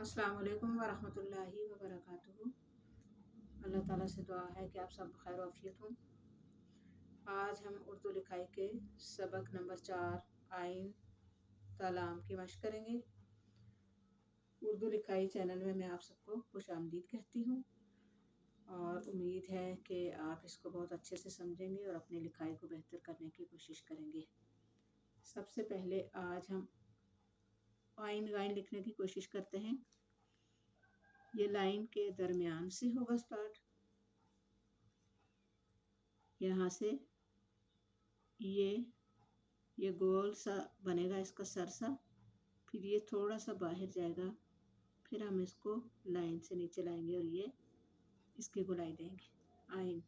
अस्सलाम वालेकुम वरहमतुल्लाहि वबरकातुहू। अल्लाह ताला से दुआ है कि आप सब खैर आफियत हों। आज हम उर्दू लिखाई के सबक नंबर 4 आइन तलाम की मशक करेंगे। उर्दू लिखाई चैनल में मैं आप सबको खुश आमदीद कहती हूँ और उम्मीद है कि आप इसको बहुत अच्छे से समझेंगे और अपनी लिखाई को बेहतर करने की कोशिश करेंगे। सबसे पहले आज हम आइन गाइन लिखने की कोशिश करते हैं। ये लाइन के दरमियान से होगा स्टार्ट, यहाँ से ये गोल सा बनेगा इसका सर सा, फिर ये थोड़ा सा बाहर जाएगा, फिर हम इसको लाइन से नीचे लाएंगे और ये इसकी गोलाई देंगे आइन।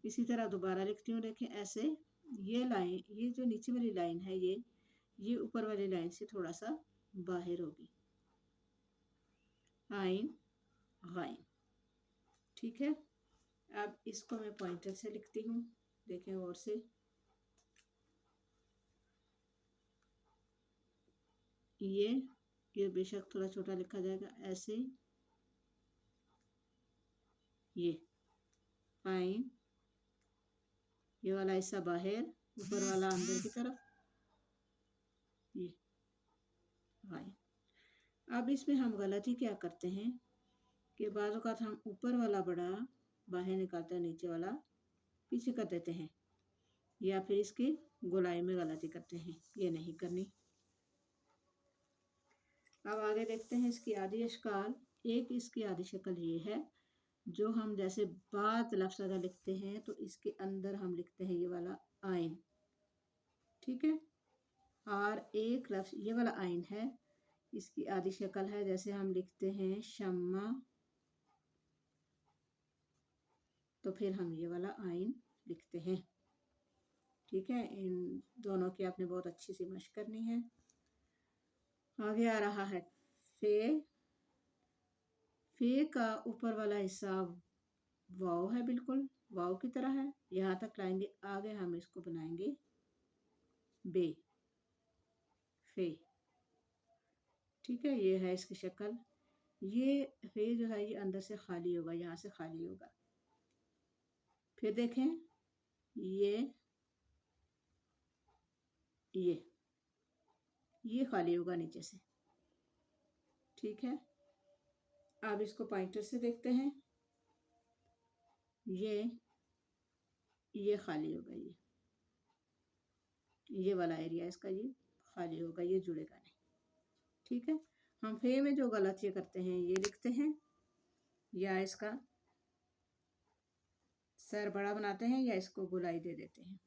इसी तरह दोबारा लिखती हूँ, देखें ऐसे ये लाइन, ये जो नीचे वाली लाइन है ये ऊपर वाली लाइन से थोड़ा सा बाहर होगी, आइन गाइन। ठीक है, अब इसको मैं पॉइंटर से लिखती हूँ, देखें और से ये बेशक थोड़ा छोटा लिखा जाएगा, ऐसे ये आइन, ये वाला हिस्सा बाहर, ऊपर वाला अंदर की तरफ, ये आइन। अब इसमें हम गलती क्या करते हैं कि बाज़ औक़ात हम ऊपर वाला बड़ा बाहर निकालते हैं, नीचे वाला पीछे कर देते हैं, या फिर इसकी गोलाई में गलती करते हैं, ये नहीं करनी। अब आगे देखते हैं इसकी आदि अशकाल। एक इसकी आदि शक्ल ये है, जो हम जैसे बात लफ्ज़ अगर लिखते हैं तो इसके अंदर हम लिखते हैं ये वाला आइन। ठीक है, और एक लफ्ज़ ये वाला आइन है, इसकी आदि शक्ल है जैसे हम लिखते हैं शम्मा, तो फिर हम ये वाला आइन लिखते हैं। ठीक है, इन दोनों की आपने बहुत अच्छी सी मशक करनी है। आगे आ रहा है फे का ऊपर वाला हिस्सा वाव है, बिल्कुल वाव की तरह है, यहाँ तक लाएंगे, आगे हम इसको बनाएंगे बे, फे। ठीक है, ये है इसकी शक्ल। ये फे जो है ये अंदर से खाली होगा, यहाँ से खाली होगा। फिर देखें ये खाली होगा नीचे से। ठीक है, अब इसको पॉइंटर से देखते हैं, ये खाली होगा, ये वाला एरिया इसका ये खाली होगा, ये जुड़ेगा नहीं। ठीक है, हम फे में जो गलतियाँ करते हैं ये लिखते हैं, या इसका सर बड़ा बनाते हैं या इसको गोलाई दे देते हैं।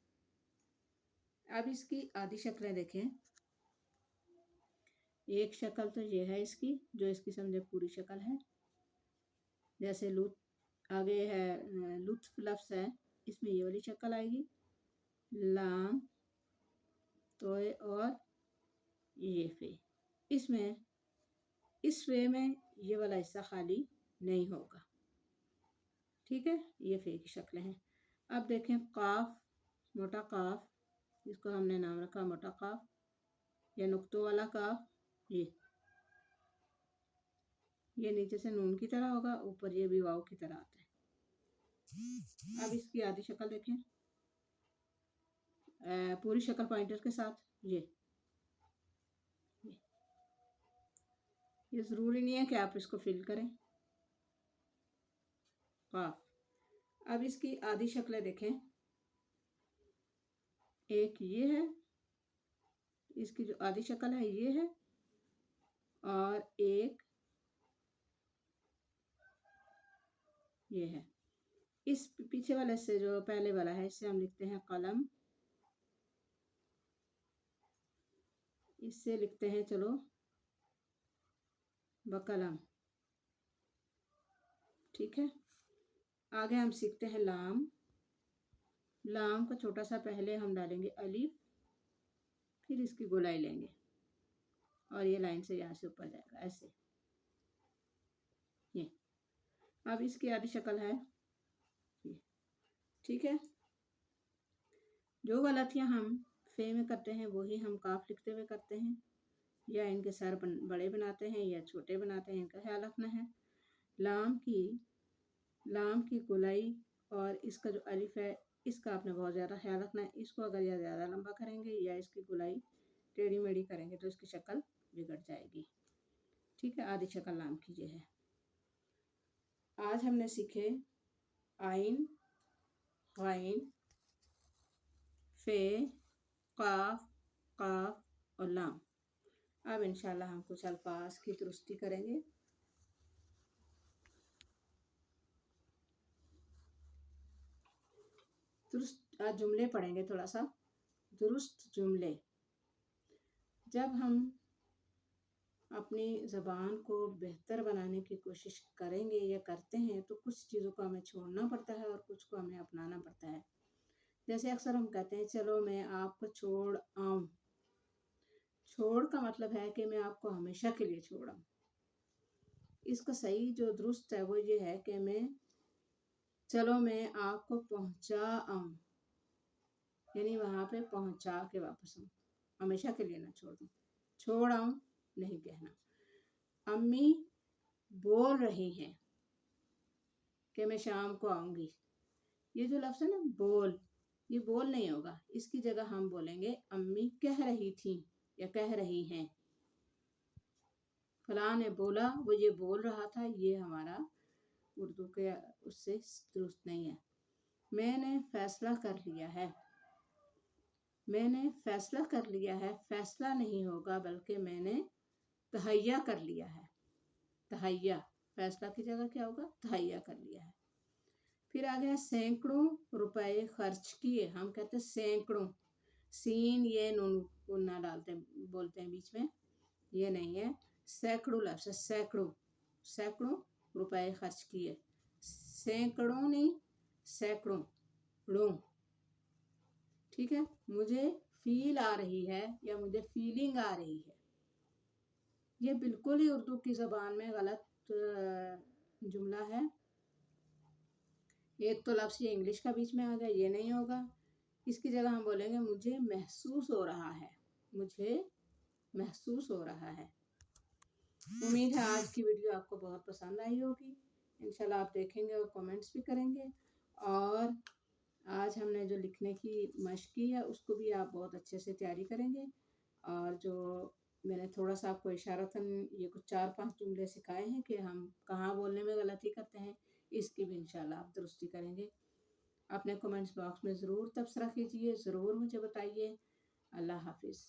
अब इसकी आदि शक्लें देखें। एक शक्ल तो ये है इसकी, जो इसकी समझे पूरी शक्ल है, जैसे आगे है लुत्फ लफ्ज़ है, इसमें ये वाली शक्ल आएगी, लाम तोय और ये फे। इसमें इस फे में ये वाला हिस्सा खाली नहीं होगा। ठीक है, ये फे की शक्लें हैं। अब देखें काफ, मोटा काफ, इसको हमने नाम रखा मोटा काफ या नुक्तों वाला काफ। ये नीचे से नून की तरह होगा, ऊपर ये भी वाव की तरह आता है। अब इसकी आधी शक्ल देखें, पूरी शक्ल पॉइंटर के साथ। ये ज़रूरी नहीं है कि आप इसको फिल करें। काफ। अब इसकी आधी शक्लें देखें, एक ये है, इसकी जो आधी शक्ल है ये है, और एक ये है। इस पीछे वाले से जो पहले वाला है, इससे हम लिखते हैं कलम, इससे लिखते हैं चलो बकलम। ठीक है, आगे हम सीखते हैं लाम। लाम का छोटा सा पहले हम डालेंगे अलिफ, फिर इसकी गोलाई लेंगे और ये लाइन से यहाँ से ऊपर जाएगा ऐसे। ये अब इसकी आधी शक्ल है ये। ठीक है, जो गलतियाँ हम फे में करते हैं वही हम काफ लिखते हुए करते हैं। या इनके सर बड़े बनाते हैं या छोटे बनाते हैं, इनका ख्याल रखना है। लाम की गोलाई और इसका जो अलिफ है इसका आपने बहुत ज़्यादा ख्याल रखना है। इसको अगर या ज़्यादा लंबा करेंगे या इसकी गोलाई टेढ़ी मेढ़ी करेंगे तो इसकी शक्ल बिगड़ जाएगी। ठीक है, आधी शक्ल लाम की ये है। आज हमने सीखे आइन, गाइन, फे, काफ, काफ और लाम। अब इंशाल्लाह हम कुछ अल्फाज की दुरुस्ती करेंगे। दुरुस्त आज जुमले पढ़ेंगे, थोड़ा सा दुरुस्त जुमले। जब हम अपनी ज़बान को बेहतर बनाने की कोशिश करेंगे या करते हैं तो कुछ चीज़ों को हमें छोड़ना पड़ता है और कुछ को हमें अपनाना पड़ता है। जैसे अक्सर हम कहते हैं चलो मैं आपको छोड़ आऊँ। छोड़ का मतलब है कि मैं आपको हमेशा के लिए छोड़ आऊँ। इसका सही जो दुरुस्त है वो ये है कि चलो मैं आपको पहुँचा आऊँ, यानी वहाँ पे पहुँचा के वापस आऊँ, हमेशा के लिए ना छोड़ दूँ। छोड़ आऊँ नहीं कहना। अम्मी बोल रही हैं कि मैं शाम को आऊँगी। ये जो लफ्ज़ है ना बोल, ये बोल नहीं होगा, इसकी जगह हम बोलेंगे अम्मी कह रही थी या कह रही हैं। फलां ने बोला, वो ये बोल रहा था, ये हमारा उर्दू के उससे दुरुस्त नहीं है। मैंने फैसला कर लिया है। मैंने फैसला कर लिया है, फैसला नहीं होगा बल्कि मैंने तहैया कर लिया है। तहैया, फैसला की जगह क्या होगा, तहैया कर लिया है। फिर आ गया सैकड़ों रुपए खर्च किए। हम कहते हैं सैकड़ों, सीन ये नून ना डालते बोलते हैं बीच में, ये नहीं है। सैकड़ों लफ्ज़ है, सैकड़ों, सैकड़ों रुपए खर्च किए। सैकड़ों नहीं, सैकड़ों, ड़ों। ठीक है, मुझे फील आ रही है या मुझे फीलिंग आ रही है। ये बिल्कुल ही उर्दू की ज़बान में गलत जुमला है। एक तो लफ्ज़ ये इंग्लिश का बीच में आ गया, ये नहीं होगा। इसकी जगह हम बोलेंगे मुझे महसूस हो रहा है, मुझे महसूस हो रहा है। उम्मीद है आज की वीडियो आपको बहुत पसंद आई होगी। इंशाल्लाह आप देखेंगे और कमेंट्स भी करेंगे। और आज हमने जो लिखने की मशक की है उसको भी आप बहुत अच्छे से तैयारी करेंगे। और जो मैंने थोड़ा सा आपको इशारतन ये कुछ 4-5 जुमले सिखाए हैं कि हम कहाँ बोलने में गलती करते हैं, इसकी भी इंशाल्लाह आप दुरुस्ती करेंगे। अपने कमेंट्स बॉक्स में ज़रूर तबसरा कीजिए, ज़रूर मुझे बताइए। अल्लाह हाफिज़।